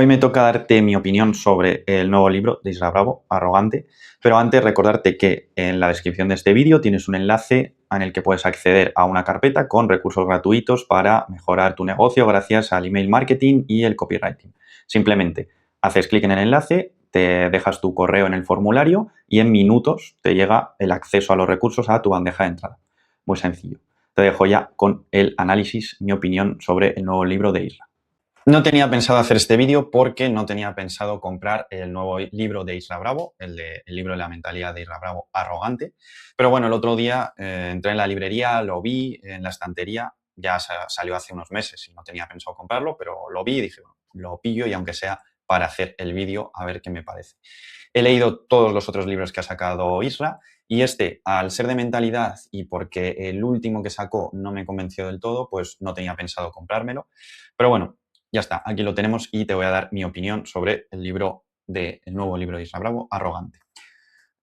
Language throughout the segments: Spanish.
Hoy me toca darte mi opinión sobre el nuevo libro de Isra Bravo, Arrogante, pero antes recordarte que en la descripción de este vídeo tienes un enlace en el que puedes acceder a una carpeta con recursos gratuitos para mejorar tu negocio gracias al email marketing y el copywriting. Simplemente haces clic en el enlace, te dejas tu correo en el formulario y en minutos te llega el acceso a los recursos a tu bandeja de entrada. Muy sencillo. Te dejo ya con el análisis, mi opinión sobre el nuevo libro de Isra. No tenía pensado hacer este vídeo porque no tenía pensado comprar el nuevo libro de Isra Bravo, el libro de la mentalidad de Isra Bravo, Arrogante. Pero bueno, el otro día entré en la librería, lo vi en la estantería, ya salió hace unos meses y no tenía pensado comprarlo, pero lo vi y dije, bueno, lo pillo y aunque sea para hacer el vídeo, a ver qué me parece. He leído todos los otros libros que ha sacado Isra y este, al ser de mentalidad y porque el último que sacó no me convenció del todo, pues no tenía pensado comprármelo. Pero bueno, ya está, aquí lo tenemos y te voy a dar mi opinión sobre el nuevo libro de Isra Bravo, Arrogante.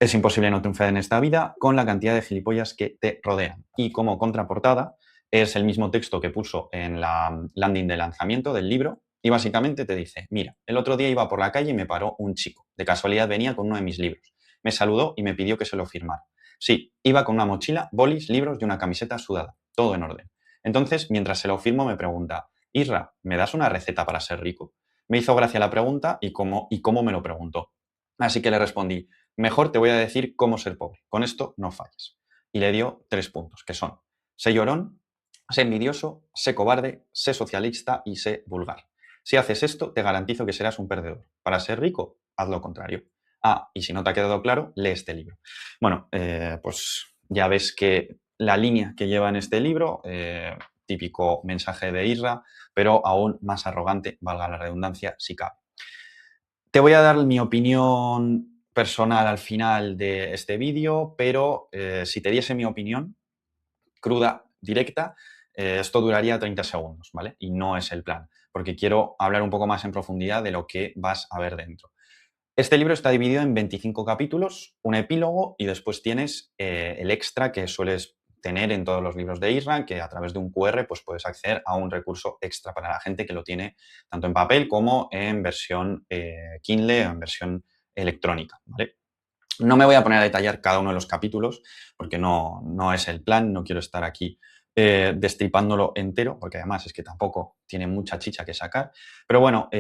Es imposible no triunfar en esta vida con la cantidad de gilipollas que te rodean. Y como contraportada es el mismo texto que puso en la landing de lanzamiento del libro y básicamente te dice, mira, el otro día iba por la calle y me paró un chico. De casualidad venía con uno de mis libros. Me saludó y me pidió que se lo firmara. Sí, iba con una mochila, bolis, libros y una camiseta sudada. Todo en orden. Entonces, mientras se lo firmo, me pregunta, Isra, ¿me das una receta para ser rico? Me hizo gracia la pregunta y cómo me lo preguntó. Así que le respondí, mejor te voy a decir cómo ser pobre. Con esto no falles. Y le dio 3 puntos, que son, sé llorón, sé envidioso, sé cobarde, sé socialista y sé vulgar. Si haces esto, te garantizo que serás un perdedor. Para ser rico, haz lo contrario. Ah, y si no te ha quedado claro, lee este libro. Bueno, pues ya ves que la línea que lleva en este libro, típico mensaje de Isra, pero aún más arrogante, valga la redundancia, si cabe. Te voy a dar mi opinión personal al final de este vídeo, pero si te diese mi opinión cruda, directa, esto duraría 30 segundos, ¿vale? Y no es el plan, porque quiero hablar un poco más en profundidad de lo que vas a ver dentro. Este libro está dividido en 25 capítulos, un epílogo y después tienes el extra que sueles tener en todos los libros de Isra, que a través de un QR pues puedes acceder a un recurso extra para la gente que lo tiene tanto en papel como en versión Kindle o en versión electrónica, ¿vale? No me voy a poner a detallar cada uno de los capítulos porque no es el plan, no quiero estar aquí destripándolo entero, porque además es que tampoco tiene mucha chicha que sacar. Pero bueno,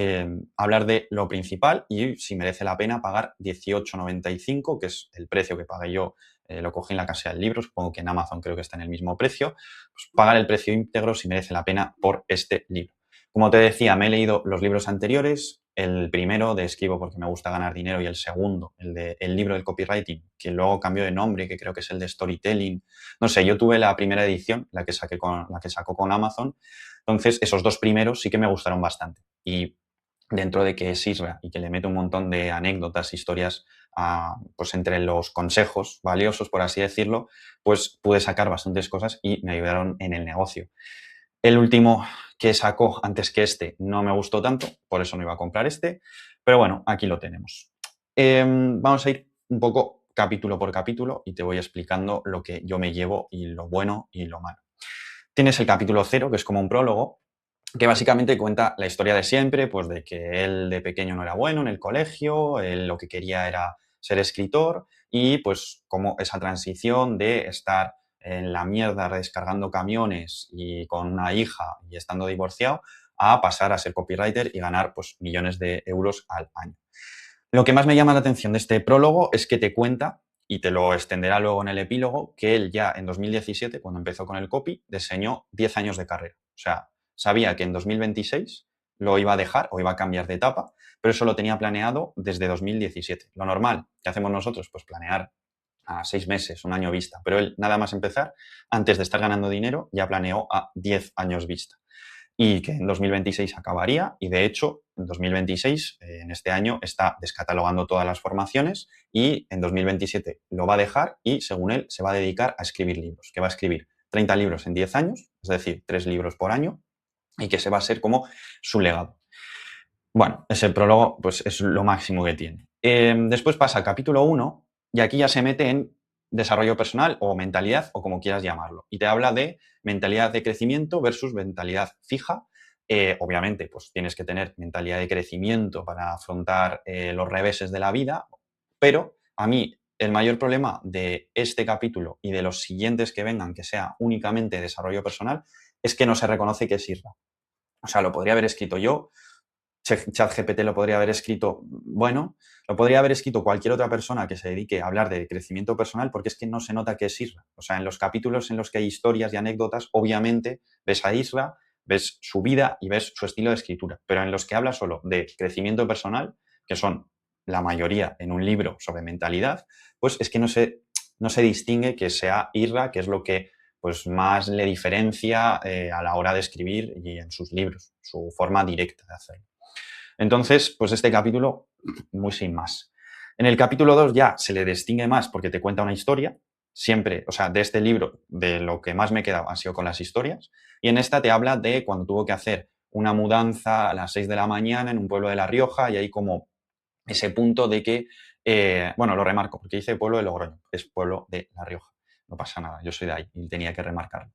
hablar de lo principal y si merece la pena pagar 18,95, que es el precio que pagué yo, lo cogí en la casa del libro, supongo que en Amazon creo que está en el mismo precio, pues pagar el precio íntegro si merece la pena por este libro. Como te decía, me he leído los libros anteriores, el primero de Escribo porque me gusta ganar dinero y el segundo, el libro del copywriting, que luego cambió de nombre, que creo que es el de storytelling. No sé, yo tuve la primera edición, la que sacó con Amazon. Entonces, esos dos primeros sí que me gustaron bastante. Y dentro de que es Isra y que le mete un montón de anécdotas, historias, pues entre los consejos valiosos, por así decirlo, pues pude sacar bastantes cosas y me ayudaron en el negocio. El último que sacó antes que este no me gustó tanto, por eso no iba a comprar este, pero bueno, aquí lo tenemos. Vamos a ir un poco capítulo por capítulo y te voy explicando lo que yo me llevo y lo bueno y lo malo. Tienes el capítulo 0, que es como un prólogo, que básicamente cuenta la historia de siempre, pues de que él de pequeño no era bueno en el colegio, él lo que quería era ser escritor y pues como esa transición de estar en la mierda descargando camiones y con una hija y estando divorciado a pasar a ser copywriter y ganar pues millones de euros al año. Lo que más me llama la atención de este prólogo es que te cuenta, y te lo extenderá luego en el epílogo, que él ya en 2017, cuando empezó con el copy, diseñó 10 años de carrera. O sea, sabía que en 2026 lo iba a dejar o iba a cambiar de etapa, pero eso lo tenía planeado desde 2017. Lo normal que hacemos nosotros, pues planear a 6 meses, un año vista, pero él nada más empezar, antes de estar ganando dinero, ya planeó a 10 años vista y que en 2026 acabaría y de hecho en 2026, en este año, está descatalogando todas las formaciones y en 2027 lo va a dejar y según él se va a dedicar a escribir libros, que va a escribir 30 libros en 10 años, es decir, 3 libros por año y que ese va a ser como su legado. Bueno, ese prólogo pues es lo máximo que tiene. Después pasa al capítulo 1 y aquí ya se mete en desarrollo personal o mentalidad o como quieras llamarlo. Y te habla de mentalidad de crecimiento versus mentalidad fija Obviamente, pues tienes que tener mentalidad de crecimiento para afrontar los reveses de la vida, pero a mí el mayor problema de este capítulo y de los siguientes que vengan, que sea únicamente desarrollo personal, es que no se reconoce que es IRRA. O sea, lo podría haber escrito yo, ChatGPT lo podría haber escrito, bueno, lo podría haber escrito cualquier otra persona que se dedique a hablar de crecimiento personal, porque es que no se nota que es Isra. O sea, en los capítulos en los que hay historias y anécdotas, obviamente ves a Isra, ves su vida y ves su estilo de escritura, pero en los que habla solo de crecimiento personal, que son la mayoría en un libro sobre mentalidad, pues es que no se distingue que sea Isra, que es lo que pues más le diferencia a la hora de escribir y en sus libros, su forma directa de hacerlo. Entonces, pues este capítulo, muy sin más. En el capítulo 2 ya se le distingue más porque te cuenta una historia. Siempre, o sea, de este libro, de lo que más me he quedado ha sido con las historias. Y en esta te habla de cuando tuvo que hacer una mudanza a las 6 de la mañana en un pueblo de La Rioja y hay como ese punto de que, bueno, lo remarco porque dice pueblo de Logroño, es pueblo de La Rioja. No pasa nada, yo soy de ahí y tenía que remarcarlo.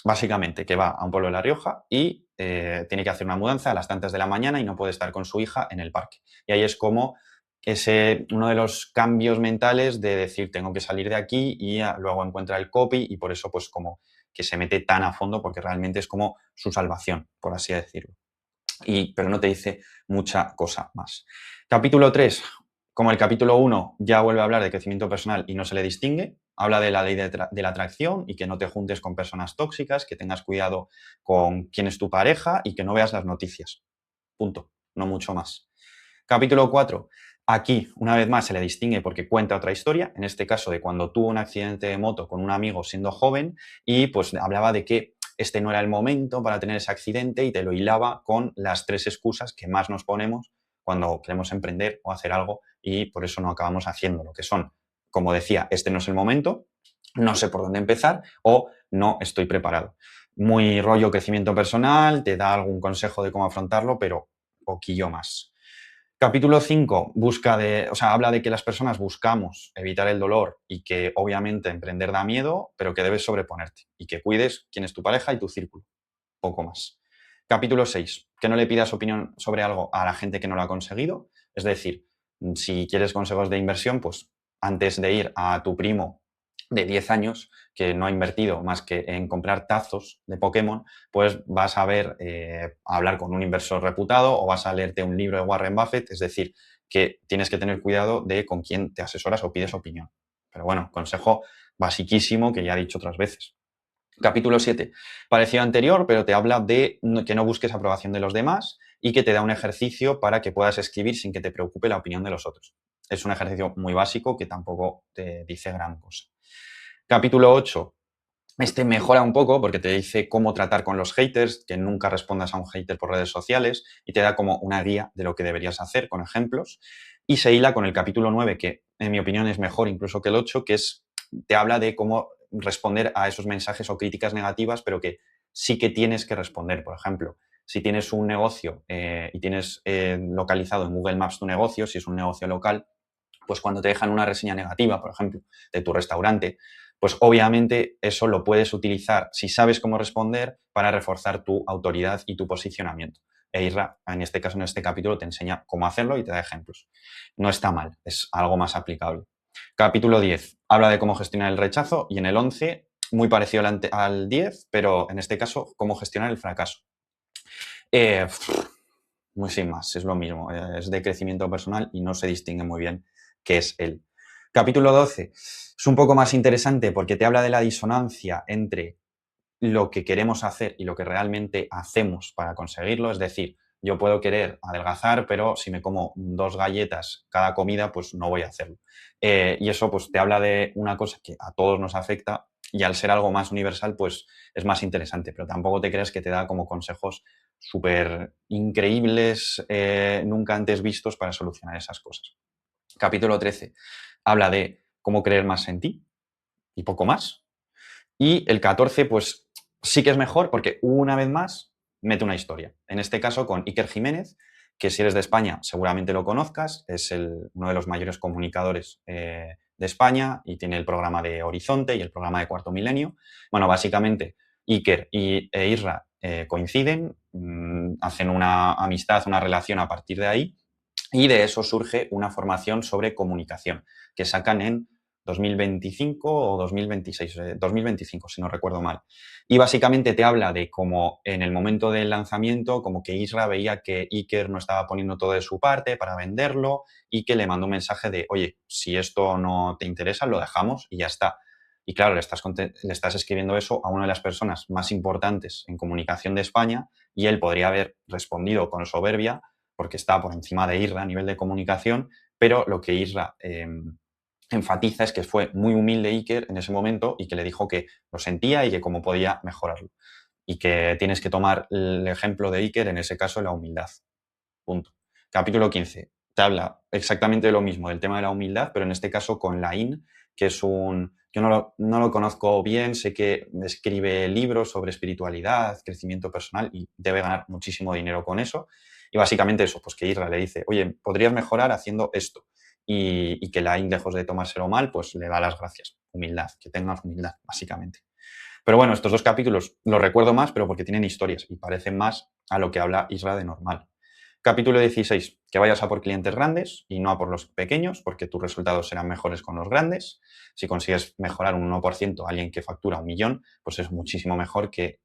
Básicamente, que va a un pueblo de La Rioja y tiene que hacer una mudanza a las tantas de la mañana y no puede estar con su hija en el parque. Y ahí es como uno de los cambios mentales de decir tengo que salir de aquí y luego encuentra el copy y por eso pues como que se mete tan a fondo porque realmente es como su salvación, por así decirlo. Pero no te dice mucha cosa más. Capítulo 3, como el capítulo 1 ya vuelve a hablar de crecimiento personal y no se le distingue, habla de la ley de la atracción y que no te juntes con personas tóxicas, que tengas cuidado con quién es tu pareja y que no veas las noticias. Punto, no mucho más. Capítulo 4, aquí una vez más se le distingue porque cuenta otra historia, en este caso de cuando tuvo un accidente de moto con un amigo siendo joven y pues hablaba de que este no era el momento para tener ese accidente y te lo hilaba con las 3 excusas que más nos ponemos cuando queremos emprender o hacer algo y por eso no acabamos haciendo lo que son, como decía, este no es el momento, no sé por dónde empezar o no estoy preparado. Muy rollo crecimiento personal, te da algún consejo de cómo afrontarlo, pero poquillo más. Capítulo 5 habla de que las personas buscamos evitar el dolor y que obviamente emprender da miedo, pero que debes sobreponerte y que cuides quién es tu pareja y tu círculo. Poco más. Capítulo 6, que no le pidas opinión sobre algo a la gente que no lo ha conseguido. Es decir, si quieres consejos de inversión, pues antes de ir a tu primo de 10 años que no ha invertido más que en comprar tazos de Pokémon, pues vas a hablar con un inversor reputado o vas a leerte un libro de Warren Buffett, es decir, que tienes que tener cuidado de con quién te asesoras o pides opinión. Pero bueno, consejo basiquísimo que ya he dicho otras veces. Capítulo 7, parecido anterior, pero te habla de que no busques aprobación de los demás y que te da un ejercicio para que puedas escribir sin que te preocupe la opinión de los otros. Es un ejercicio muy básico que tampoco te dice gran cosa. Capítulo 8, este mejora un poco porque te dice cómo tratar con los haters, que nunca respondas a un hater por redes sociales y te da como una guía de lo que deberías hacer con ejemplos. Y se hila con el capítulo 9, que en mi opinión es mejor incluso que el 8, te habla de cómo responder a esos mensajes o críticas negativas, pero que sí que tienes que responder. Por ejemplo, si tienes un negocio y tienes localizado en Google Maps tu negocio, si es un negocio local, pues cuando te dejan una reseña negativa, por ejemplo, de tu restaurante, pues obviamente eso lo puedes utilizar si sabes cómo responder para reforzar tu autoridad y tu posicionamiento. E Isra, en este caso, en este capítulo, te enseña cómo hacerlo y te da ejemplos. No está mal, es algo más aplicable. Capítulo 10, habla de cómo gestionar el rechazo y en el 11, muy parecido al 10, pero en este caso, cómo gestionar el fracaso. Muy sin más, es lo mismo, es de crecimiento personal y no se distingue muy bien qué es él. Capítulo 12 es un poco más interesante porque te habla de la disonancia entre lo que queremos hacer y lo que realmente hacemos para conseguirlo. Es decir, yo puedo querer adelgazar, pero si me como 2 galletas cada comida, pues no voy a hacerlo. Y eso pues te habla de una cosa que a todos nos afecta y al ser algo más universal, pues es más interesante, pero tampoco te creas que te da como consejos súper increíbles, nunca antes vistos para solucionar esas cosas. Capítulo 13 habla de cómo creer más en ti y poco más. Y el 14, pues sí que es mejor porque una vez más mete una historia. En este caso con Iker Jiménez, que si eres de España seguramente lo conozcas, es uno de los mayores comunicadores de España y tiene el programa de Horizonte y el programa de Cuarto Milenio. Bueno, básicamente Iker e Isra coinciden, hacen una amistad, una relación a partir de ahí, y de eso surge una formación sobre comunicación que sacan en 2025 o 2026, 2025, si no recuerdo mal. Y básicamente te habla de cómo en el momento del lanzamiento, como que Isra veía que Iker no estaba poniendo todo de su parte para venderlo y que le mandó un mensaje de, oye, si esto no te interesa, lo dejamos y ya está. Y claro, le estás escribiendo eso a una de las personas más importantes en comunicación de España y él podría haber respondido con soberbia porque está por encima de Isra a nivel de comunicación, pero lo que Isra enfatiza es que fue muy humilde Iker en ese momento y que le dijo que lo sentía y que cómo podía mejorarlo. Y que tienes que tomar el ejemplo de Iker, en ese caso, la humildad. Punto. Capítulo 15. Te habla exactamente de lo mismo, del tema de la humildad, pero en este caso con Laín, que es un... Yo no lo conozco bien, sé que escribe libros sobre espiritualidad, crecimiento personal y debe ganar muchísimo dinero con eso. Y básicamente eso, pues que Isra le dice, oye, podrías mejorar haciendo esto. Y que Laín, lejos de tomárselo mal, pues le da las gracias. Humildad, que tengas humildad, básicamente. Pero bueno, estos dos capítulos los recuerdo más, pero porque tienen historias y parecen más a lo que habla Isra de normal. Capítulo 16. Que vayas a por clientes grandes y no a por los pequeños, porque tus resultados serán mejores con los grandes. Si consigues mejorar un 1% a alguien que factura 1.000.000, pues es muchísimo mejor que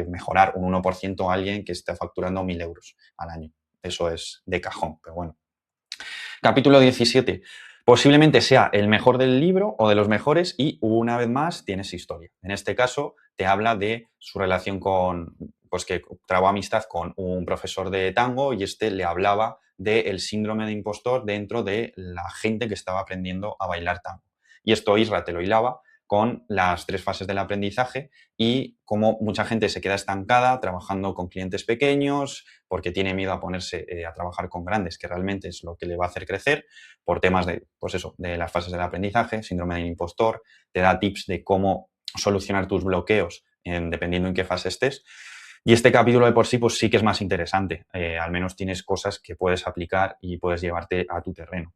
mejorar un 1% a alguien que esté facturando 1.000 euros al año. Eso es de cajón, pero bueno. Capítulo 17. Posiblemente sea el mejor del libro o de los mejores y una vez más tienes historia. En este caso te habla de su relación con, pues que trabó amistad con un profesor de tango y este le hablaba del síndrome de impostor dentro de la gente que estaba aprendiendo a bailar tango. Y esto Isra te lo hilaba con las 3 fases del aprendizaje y cómo mucha gente se queda estancada trabajando con clientes pequeños porque tiene miedo a ponerse a trabajar con grandes, que realmente es lo que le va a hacer crecer, por temas de, pues eso, de las fases del aprendizaje, síndrome del impostor, te da tips de cómo solucionar tus bloqueos dependiendo en qué fase estés. Y este capítulo de por sí, pues sí que es más interesante. Al menos tienes cosas que puedes aplicar y puedes llevarte a tu terreno.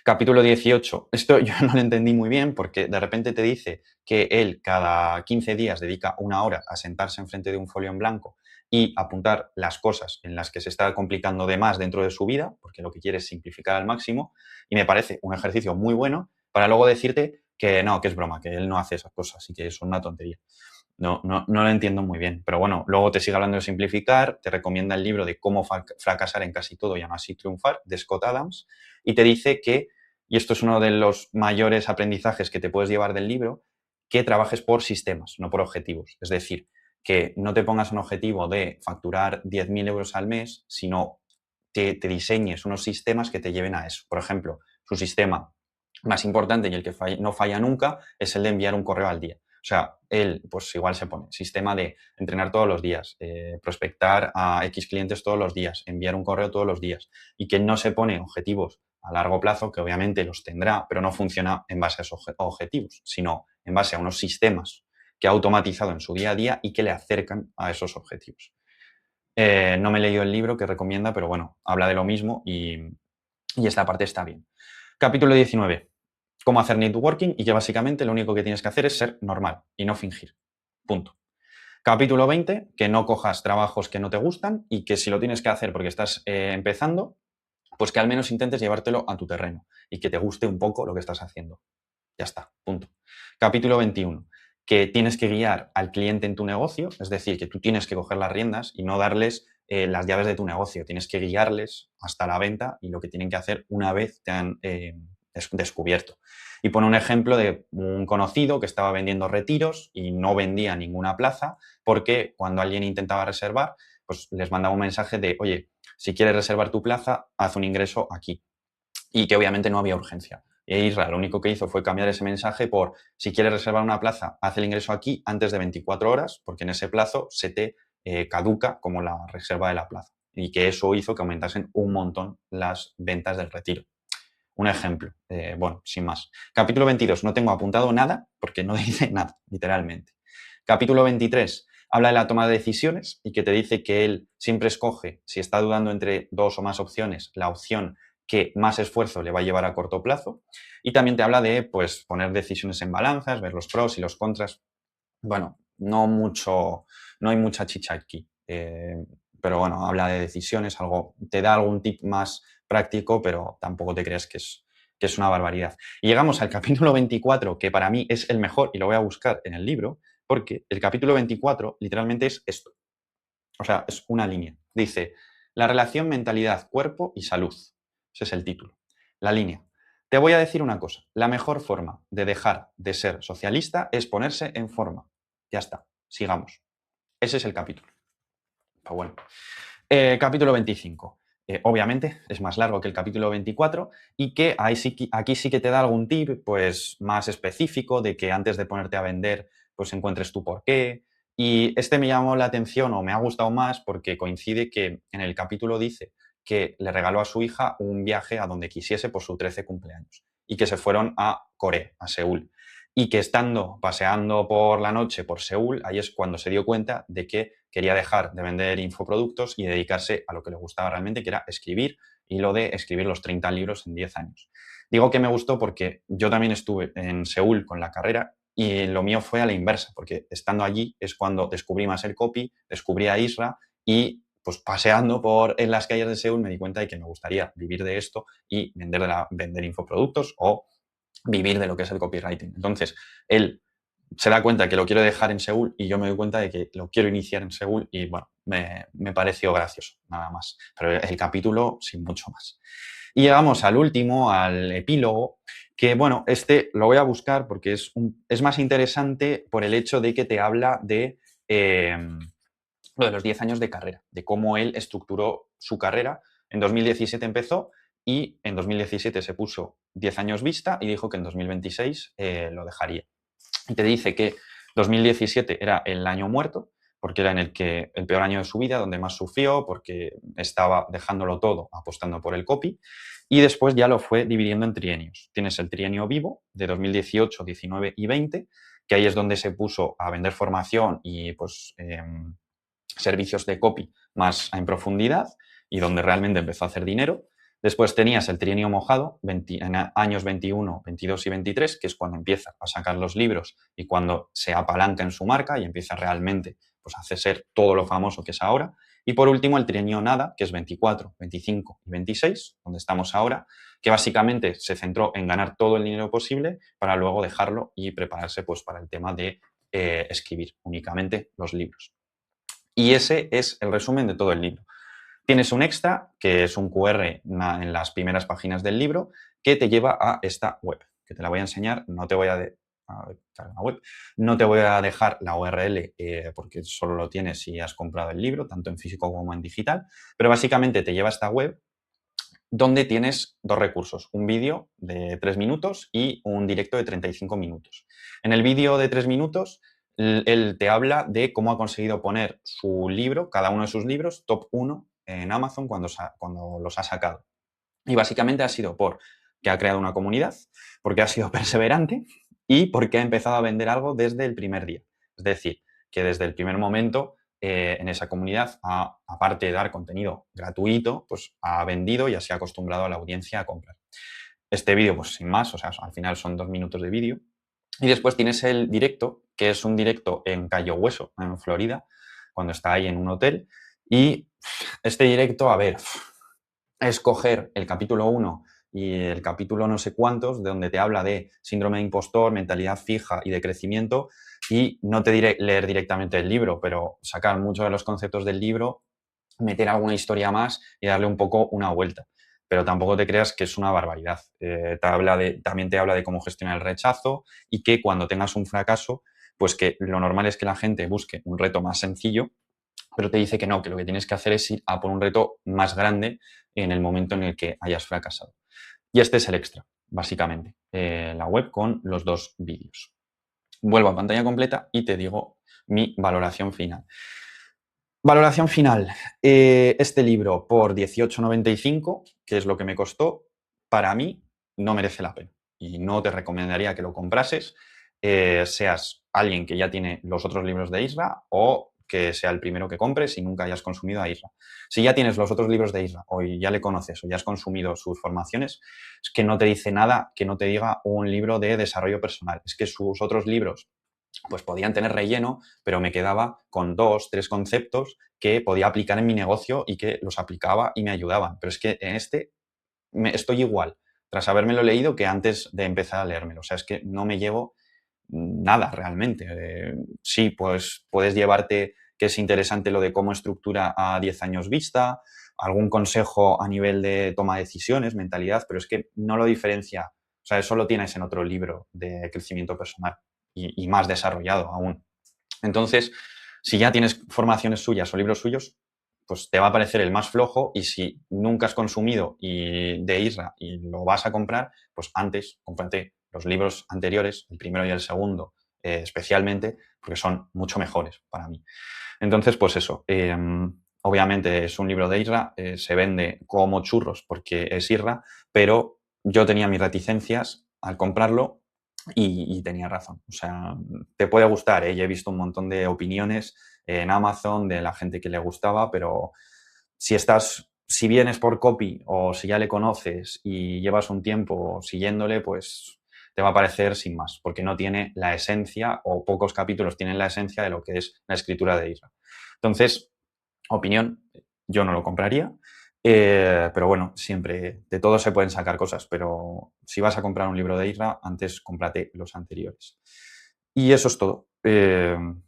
Capítulo 18. Esto yo no lo entendí muy bien porque de repente te dice que él cada 15 días dedica 1 hora a sentarse enfrente de un folio en blanco y apuntar las cosas en las que se está complicando de más dentro de su vida, porque lo que quiere es simplificar al máximo, y me parece un ejercicio muy bueno para luego decirte que no, que es broma, que él no hace esas cosas y que es una tontería. No lo entiendo muy bien, pero bueno, luego te sigue hablando de simplificar, te recomienda el libro de cómo fracasar en casi todo y aún así triunfar, de Scott Adams, y te dice que, y esto es uno de los mayores aprendizajes que te puedes llevar del libro, que trabajes por sistemas, no por objetivos. Es decir, que no te pongas un objetivo de facturar 10.000 euros al mes, sino que te diseñes unos sistemas que te lleven a eso. Por ejemplo, su sistema más importante y el que no falla nunca es el de enviar un correo al día. O sea, él, pues igual se pone sistema de entrenar todos los días, prospectar a X clientes todos los días, enviar un correo todos los días y que no se pone objetivos a largo plazo, que obviamente los tendrá, pero no funciona en base a esos objetivos, sino en base a unos sistemas que ha automatizado en su día a día y que le acercan a esos objetivos. No me he leído el libro que recomienda, pero bueno, habla de lo mismo y esta parte está bien. Capítulo 19. Cómo hacer networking y que básicamente lo único que tienes que hacer es ser normal y no fingir. Punto. Capítulo 20. Que no cojas trabajos que no te gustan y que si lo tienes que hacer porque estás empezando, pues que al menos intentes llevártelo a tu terreno y que te guste un poco lo que estás haciendo. Ya está, punto. Capítulo 21. Que tienes que guiar al cliente en tu negocio, es decir, que tú tienes que coger las riendas y no darles las llaves de tu negocio. Tienes que guiarles hasta la venta y lo que tienen que hacer una vez te han descubierto. Y pone un ejemplo de un conocido que estaba vendiendo retiros y no vendía ninguna plaza porque cuando alguien intentaba reservar, pues les mandaba un mensaje de, oye, si quieres reservar tu plaza, haz un ingreso aquí. Y que obviamente no había urgencia. E Israel lo único que hizo fue cambiar ese mensaje por, si quieres reservar una plaza, haz el ingreso aquí antes de 24 horas, porque en ese plazo se te caduca como la reserva de la plaza. Y que eso hizo que aumentasen un montón las ventas del retiro. Un ejemplo, bueno, sin más. Capítulo 22, no tengo apuntado nada porque no dice nada, literalmente. Capítulo 23, habla de la toma de decisiones y que te dice que él siempre escoge, si está dudando entre 2 o más opciones, la opción que más esfuerzo le va a llevar a corto plazo. Y también te habla de, pues, poner decisiones en balanzas, ver los pros y los contras. Bueno, no hay mucha chicha aquí. Pero bueno, habla de decisiones, te da algún tip más práctico, pero tampoco te creas que es una barbaridad. Y llegamos al capítulo 24, que para mí es el mejor, y lo voy a buscar en el libro, porque el capítulo 24 literalmente es esto. O sea, es una línea. Dice, la relación mentalidad-cuerpo y salud. Ese es el título. La línea. Te voy a decir una cosa. La mejor forma de dejar de ser socialista es ponerse en forma. Ya está. Sigamos. Ese es el capítulo. Pues bueno. Capítulo 25. Obviamente es más largo que el capítulo 24 y que aquí sí que te da algún tip pues, más específico de que antes de ponerte a vender pues encuentres tu porqué. Y este me llamó la atención o me ha gustado más porque coincide que en el capítulo dice que le regaló a su hija un viaje a donde quisiese por su 13 cumpleaños y que se fueron a Corea, a Seúl. Y que estando paseando por la noche por Seúl, ahí es cuando se dio cuenta de que quería dejar de vender infoproductos y dedicarse a lo que le gustaba realmente, que era escribir, y lo de escribir los 30 libros en 10 años. Digo que me gustó porque yo también estuve en Seúl con la carrera y lo mío fue a la inversa, porque estando allí es cuando descubrí más el copy, descubrí a Isra y pues paseando en las calles de Seúl me di cuenta de que me gustaría vivir de esto y vender infoproductos o vivir de lo que es el copywriting. Entonces, él se da cuenta que lo quiero dejar en Seúl y yo me doy cuenta de que lo quiero iniciar en Seúl y bueno, me pareció gracioso, nada más. Pero el capítulo sin mucho más. Y llegamos al último, al epílogo, que bueno, este lo voy a buscar porque es más interesante por el hecho de que te habla de lo de los 10 años de carrera, de cómo él estructuró su carrera. En 2017 empezó y en 2017 se puso 10 años vista y dijo que en 2026 lo dejaría. Y te dice que 2017 era el año muerto, porque era el peor año de su vida, donde más sufrió, porque estaba dejándolo todo, apostando por el copy, y después ya lo fue dividiendo en trienios. Tienes el trienio vivo de 2018, 19 y 20, que ahí es donde se puso a vender formación y pues servicios de copy más en profundidad y donde realmente empezó a hacer dinero. Después tenías el trienio mojado, en años 21, 22 y 23, que es cuando empieza a sacar los libros y cuando se apalanca en su marca y empieza realmente pues, a hacer ser todo lo famoso que es ahora. Y por último, el trienio nada, que es 24, 25 y 26, donde estamos ahora, que básicamente se centró en ganar todo el dinero posible para luego dejarlo y prepararse pues, para el tema de escribir únicamente los libros. Y ese es el resumen de todo el libro. Tienes un extra, que es un QR en las primeras páginas del libro, que te lleva a esta web, que te la voy a enseñar. No te voy a, web. No te voy a dejar la URL porque solo lo tienes si has comprado el libro, tanto en físico como en digital, pero básicamente te lleva a esta web donde tienes dos recursos, un vídeo de 3 minutos y un directo de 35 minutos. En el vídeo de 3 minutos, él te habla de cómo ha conseguido poner su libro, cada uno de sus libros, top 1 en Amazon cuando los ha sacado. Y básicamente ha sido porque ha creado una comunidad, porque ha sido perseverante y porque ha empezado a vender algo desde el primer día. Es decir, que desde el primer momento en esa comunidad, aparte de dar contenido gratuito, pues ha vendido y así ha acostumbrado a la audiencia a comprar. Este vídeo, pues sin más, o sea, al final son 2 minutos de vídeo. Y después tienes el directo, que es un directo en Cayo Hueso, en Florida, cuando está ahí en un hotel. Y este directo, a ver, es coger el capítulo 1 y el capítulo no sé cuántos, de donde te habla de síndrome de impostor, mentalidad fija y de crecimiento, y no te diré leer directamente el libro, pero sacar muchos de los conceptos del libro, meter alguna historia más y darle un poco una vuelta. Pero tampoco te creas que es una barbaridad. También te habla de cómo gestionar el rechazo y que cuando tengas un fracaso, pues que lo normal es que la gente busque un reto más sencillo, pero te dice que no, que lo que tienes que hacer es ir a por un reto más grande en el momento en el que hayas fracasado. Y este es el extra, básicamente, la web con los 2 vídeos. Vuelvo a pantalla completa y te digo mi valoración final. Valoración final. Este libro por 18,95, que es lo que me costó, para mí no merece la pena. Y no te recomendaría que lo comprases, seas alguien que ya tiene los otros libros de Isra o que sea el primero que compres y nunca hayas consumido a Isra. Si ya tienes los otros libros de Isra o ya le conoces o ya has consumido sus formaciones, es que no te dice nada que no te diga un libro de desarrollo personal. Es que sus otros libros pues podían tener relleno, pero me quedaba con 2, 3 conceptos que podía aplicar en mi negocio y que los aplicaba y me ayudaban. Pero es que en este estoy igual, tras habérmelo leído, que antes de empezar a leérmelo. O sea, es que no me llevo nada realmente. Sí, pues puedes llevarte que es interesante lo de cómo estructura a 10 años vista, algún consejo a nivel de toma de decisiones, mentalidad, pero es que no lo diferencia. O sea, eso lo tienes en otro libro de crecimiento personal y más desarrollado aún. Entonces, si ya tienes formaciones suyas o libros suyos, pues te va a parecer el más flojo, y si nunca has consumido de Isra y lo vas a comprar, pues antes cómprate los libros anteriores, el primero y el segundo, especialmente, porque son mucho mejores para mí. Entonces, pues eso, obviamente es un libro de Isra, se vende como churros porque es Isra, pero yo tenía mis reticencias al comprarlo y tenía razón. O sea, te puede gustar, ¿eh? Yo he visto un montón de opiniones en Amazon de la gente que le gustaba, pero si vienes por copy o si ya le conoces y llevas un tiempo siguiéndole, pues te va a parecer sin más, porque no tiene la esencia, o pocos capítulos tienen la esencia de lo que es la escritura de Isra. Entonces, opinión, yo no lo compraría, pero bueno, siempre de todo se pueden sacar cosas, pero si vas a comprar un libro de Isra, antes cómprate los anteriores. Y eso es todo.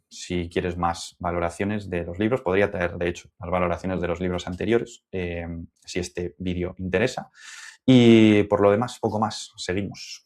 Si quieres más valoraciones de los libros, podría traer, de hecho, las valoraciones de los libros anteriores, si este vídeo interesa. Y por lo demás, poco más. Seguimos.